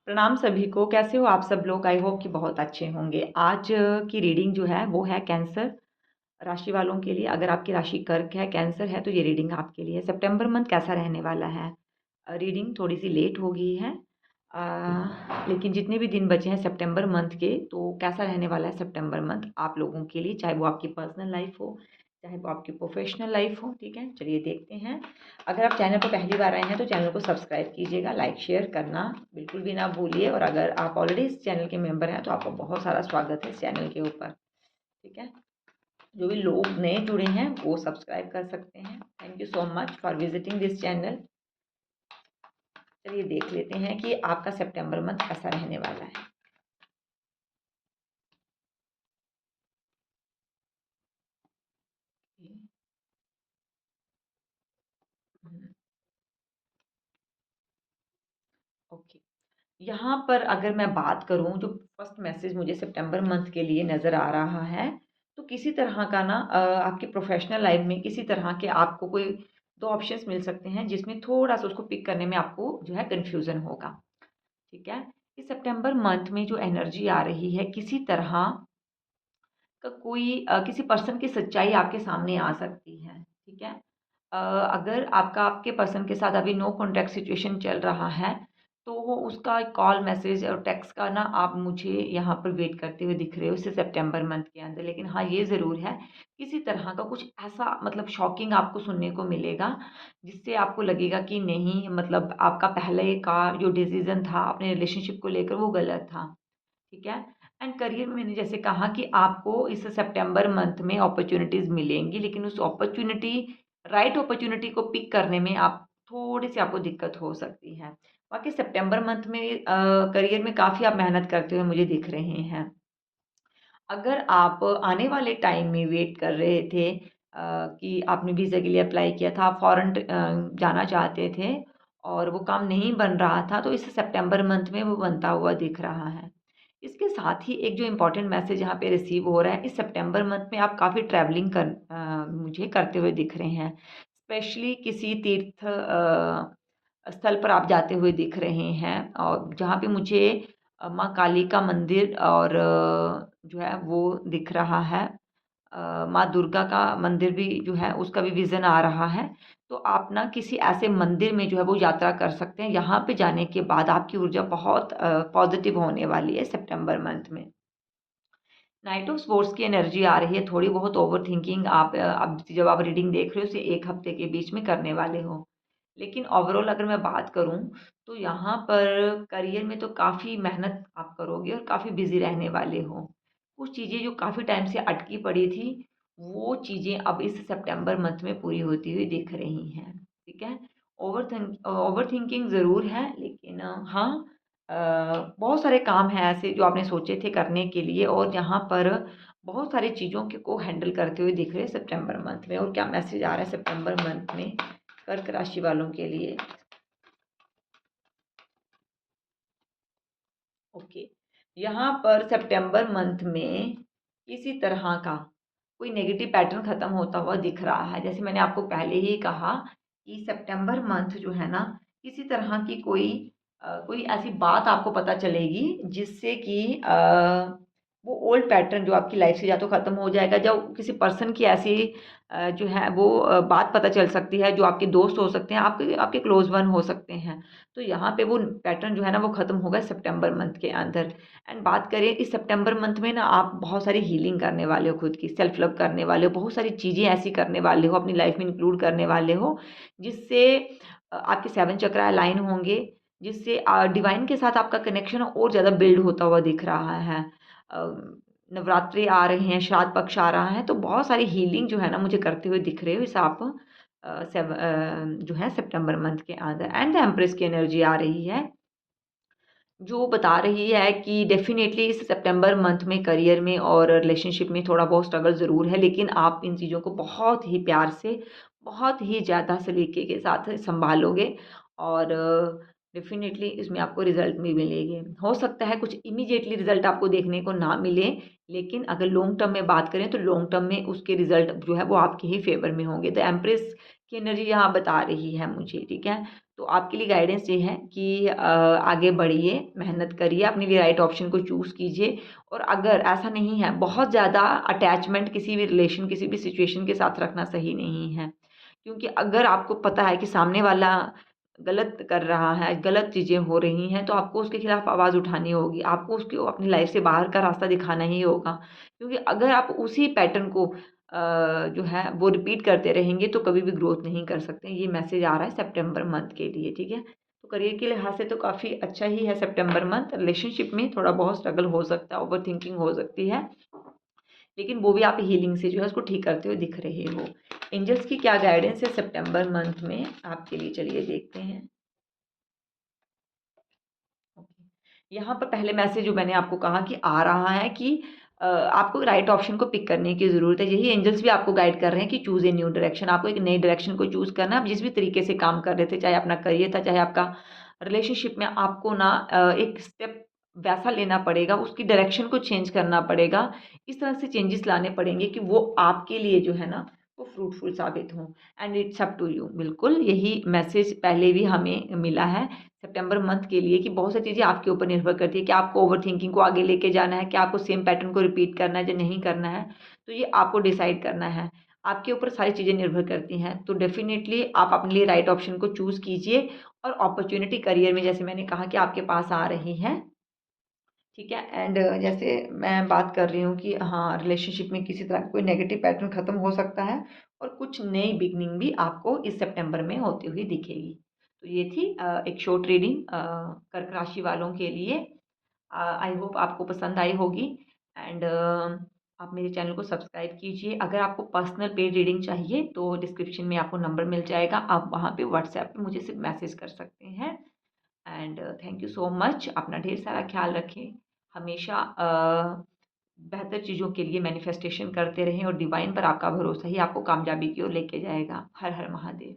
प्रणाम सभी को। कैसे हो आप सब लोग? आई होप कि बहुत अच्छे होंगे। आज की रीडिंग जो है वो है कैंसर राशि वालों के लिए। अगर आपकी राशि कर्क है, कैंसर है, तो ये रीडिंग आपके लिए है। सितंबर मंथ कैसा रहने वाला है? रीडिंग थोड़ी सी लेट हो गई है, लेकिन जितने भी दिन बचे हैं सितंबर मंथ के, तो कैसा रहने वाला है सितंबर मंथ आप लोगों के लिए, चाहे वो आपकी पर्सनल लाइफ हो, चाहे वो आपकी प्रोफेशनल लाइफ हो। ठीक है, चलिए देखते हैं। अगर आप चैनल पर पहली बार आए हैं तो चैनल को सब्सक्राइब कीजिएगा, लाइक शेयर करना बिल्कुल भी ना भूलिए। और अगर आप ऑलरेडी इस चैनल के मेंबर हैं तो आपका बहुत सारा स्वागत है इस चैनल के ऊपर। ठीक है, जो भी लोग नए जुड़े हैं वो सब्सक्राइब कर सकते हैं। Thank you so much for visiting this channel. चलिए देख लेते हैं कि आपका सितंबर मंथ कैसा रहने वाला है। ओके, यहाँ पर अगर मैं बात करूँ, जो फर्स्ट मैसेज मुझे सितंबर मंथ के लिए नज़र आ रहा है, तो किसी तरह का ना आपकी प्रोफेशनल लाइफ में किसी तरह के आपको कोई दो ऑप्शंस मिल सकते हैं, जिसमें थोड़ा सा उसको पिक करने में आपको जो है कन्फ्यूज़न होगा। ठीक है, इस सितंबर मंथ में जो एनर्जी आ रही है, किसी तरह का कोई किसी पर्सन की सच्चाई आपके सामने आ सकती है। ठीक है, अगर आपके पर्सन के साथ अभी नो कॉन्टैक्ट सिचुएशन चल रहा है, तो वो उसका कॉल मैसेज और टेक्स्ट का ना आप मुझे यहाँ पर वेट करते हुए दिख रहे हो इस सितंबर मंथ के अंदर। लेकिन हाँ, ये ज़रूर है, किसी तरह का कुछ ऐसा मतलब शॉकिंग आपको सुनने को मिलेगा, जिससे आपको लगेगा कि नहीं, मतलब आपका पहले का जो डिसीज़न था अपने रिलेशनशिप को लेकर वो गलत था। ठीक है, एंड करियर में मैंने जैसे कहा कि आपको इस सितंबर मंथ में अपॉर्चुनिटीज़ मिलेंगी, लेकिन उस राइट अपॉर्चुनिटी को पिक करने में आप थोड़ी सी आपको दिक्कत हो सकती है। बाकी सितंबर मंथ में करियर में काफ़ी आप मेहनत करते हुए मुझे दिख रहे हैं। अगर आप आने वाले टाइम में वेट कर रहे थे कि आपने वीज़ा के लिए अप्लाई किया था, आप फ़ॉरेन जाना चाहते थे और वो काम नहीं बन रहा था, तो इस सितंबर मंथ में वो बनता हुआ दिख रहा है। इसके साथ ही एक जो इम्पोर्टेंट मैसेज यहाँ पे रिसीव हो रहा है, इस सितंबर मंथ में आप काफ़ी ट्रैवलिंग मुझे करते हुए दिख रहे हैं। स्पेशली किसी तीर्थ स्थल पर आप जाते हुए दिख रहे हैं, और जहाँ पे मुझे माँ काली का मंदिर और जो है वो दिख रहा है। माँ दुर्गा का मंदिर भी जो है उसका भी विज़न आ रहा है। तो आप ना किसी ऐसे मंदिर में जो है वो यात्रा कर सकते हैं। यहाँ पे जाने के बाद आपकी ऊर्जा बहुत पॉज़िटिव होने वाली है सितंबर मंथ में। नाइट ऑफ स्पोर्ट्स की एनर्जी आ रही है, थोड़ी बहुत ओवरथिंकिंग आप अब जब आप रीडिंग देख रहे हो उसे 1 हफ्ते के बीच में करने वाले हो। लेकिन ओवरऑल अगर मैं बात करूँ, तो यहाँ पर करियर में तो काफ़ी मेहनत आप करोगे और काफ़ी बिज़ी रहने वाले हो। कुछ चीज़ें जो काफ़ी टाइम से अटकी पड़ी थी, वो चीज़ें अब इस सितंबर मंथ में पूरी होती हुई दिख रही हैं। ठीक है? ओवरथिंकिंग ज़रूर है, लेकिन हाँ, बहुत सारे काम हैं ऐसे जो आपने सोचे थे करने के लिए, और यहाँ पर बहुत सारी चीज़ों के को हैंडल करते हुए दिख रहे हैं सितंबर मंथ में। और क्या मैसेज आ रहा है सितंबर मंथ में कर्क राशि वालों के लिए? ओके, यहाँ पर सितंबर मंथ में किसी तरह का कोई नेगेटिव पैटर्न खत्म होता हुआ दिख रहा है। जैसे मैंने आपको पहले ही कहा कि सितंबर मंथ जो है ना, किसी तरह की कोई ऐसी बात आपको पता चलेगी, जिससे कि वो ओल्ड पैटर्न जो आपकी लाइफ से या तो खत्म हो जाएगा, या किसी पर्सन की ऐसी जो है वो बात पता चल सकती है, जो आपके दोस्त हो सकते हैं, आपके आपके क्लोज वन हो सकते हैं। तो यहाँ पे वो पैटर्न जो है ना वो ख़त्म होगा सितंबर मंथ के अंदर। एंड बात करें इस सितंबर मंथ में ना, आप बहुत सारी हीलिंग करने वाले हो, खुद की सेल्फ लव करने वाले हो, बहुत सारी चीज़ें ऐसी करने वाले हो, अपनी लाइफ में इंक्लूड करने वाले हो, जिससे आपके 7 चक्र अलाइन होंगे, जिससे डिवाइन के साथ आपका कनेक्शन और ज़्यादा बिल्ड होता हुआ दिख रहा है। अ, नवरात्रि आ रहे हैं, श्राद्ध पक्ष आ रहा है, तो बहुत सारी हीलिंग जो है ना मुझे करते हुए दिख रहे हो इस आप जो है सितंबर मंथ के अंदर। एंड द एम्प्रेस की एनर्जी आ रही है, जो बता रही है कि डेफ़िनेटली इस सितंबर मंथ में करियर में और रिलेशनशिप में थोड़ा बहुत स्ट्रगल ज़रूर है, लेकिन आप इन चीज़ों को बहुत ही प्यार से, बहुत ही ज़्यादा सलीके के साथ सँभालोगे, और डेफ़िनेटली इसमें आपको रिज़ल्ट भी मिलेंगे। हो सकता है कुछ इमीडिएटली रिज़ल्ट आपको देखने को ना मिले, लेकिन अगर लॉन्ग टर्म में बात करें तो लॉन्ग टर्म में उसके रिज़ल्ट जो है वो आपके ही फ़ेवर में होंगे। द एम्प्रेस की एनर्जी यहाँ बता रही है मुझे, ठीक है। तो आपके लिए गाइडेंस ये है कि आगे बढ़िए, मेहनत करिए, अपने लिए राइट ऑप्शन को चूज़ कीजिए। और अगर ऐसा नहीं है, बहुत ज़्यादा अटैचमेंट किसी भी रिलेशन, किसी भी सिचुएशन के साथ रखना सही नहीं है। क्योंकि अगर आपको पता है कि सामने वाला गलत कर रहा है, गलत चीज़ें हो रही हैं, तो आपको उसके खिलाफ आवाज़ उठानी होगी। आपको उसको अपनी लाइफ़ से बाहर का रास्ता दिखाना ही होगा। क्योंकि अगर आप उसी पैटर्न को जो है वो रिपीट करते रहेंगे तो कभी भी ग्रोथ नहीं कर सकते। ये मैसेज आ रहा है सितंबर मंथ के लिए, ठीक है। तो करियर के लिहाज से तो काफ़ी अच्छा ही है सितंबर मंथ। रिलेशनशिप में थोड़ा बहुत स्ट्रगल हो सकता है, ओवरथिंकिंग हो सकती है, लेकिन वो भी आप हीलिंग से जो है उसको ठीक करते हुए दिख रहे हो। एंजल्स की क्या गाइडेंस है सितंबर मंथ में आपके लिए, चलिए देखते हैं। यहाँ पर पहले मैसेज जो मैंने आपको कहा कि आ रहा है कि आपको राइट ऑप्शन को पिक करने की ज़रूरत है। यही एंजल्स भी आपको गाइड कर रहे हैं कि चूज़ ए न्यू डायरेक्शन। आपको एक नई डायरेक्शन को चूज़ करना है। आप जिस भी तरीके से काम कर रहे थे, चाहे अपना करियर था, चाहे आपका रिलेशनशिप में, आपको ना एक स्टेप वैसा लेना पड़ेगा, उसकी डायरेक्शन को चेंज करना पड़ेगा। इस तरह से चेंजेस लाने पड़ेंगे कि वो आपके लिए जो है ना वो फ्रूटफुल साबित हों। And it's up to you. बिल्कुल यही मैसेज पहले भी हमें मिला है सितंबर मंथ के लिए कि बहुत सारी चीज़ें आपके ऊपर निर्भर करती है कि आपको ओवरथिंकिंग को आगे लेके जाना है, कि आपको सेम पैटर्न को रिपीट करना है या नहीं करना है। तो ये आपको डिसाइड करना है। आपके ऊपर सारी चीज़ें निर्भर करती हैं। तो डेफ़िनेटली आप अपने लिए राइट ऑप्शन को चूज़ कीजिए। और अपॉर्च्युनिटी करियर में जैसे मैंने कहा कि आपके पास आ रही है, ठीक है। एंड जैसे मैं बात कर रही हूँ कि हाँ, रिलेशनशिप में किसी तरह का कोई नेगेटिव पैटर्न ख़त्म हो सकता है और कुछ नई बिगनिंग भी आपको इस सितंबर में होती हुई दिखेगी। तो ये थी एक शॉर्ट रीडिंग कर्क राशि वालों के लिए। आई होप आपको पसंद आई होगी। एंड आप मेरे चैनल को सब्सक्राइब कीजिए। अगर आपको पर्सनल पेड रीडिंग चाहिए तो डिस्क्रिप्शन में आपको नंबर मिल जाएगा, आप वहाँ पे व्हाट्सएप पे मुझे सिर्फ मैसेज कर सकते हैं। And thank you so much. अपना ढेर सारा ख्याल रखें। हमेशा बेहतर चीज़ों के लिए मैनिफेस्टेशन करते रहें और डिवाइन पर आपका भरोसा ही आपको कामयाबी की ओर लेके जाएगा। हर हर महादेव।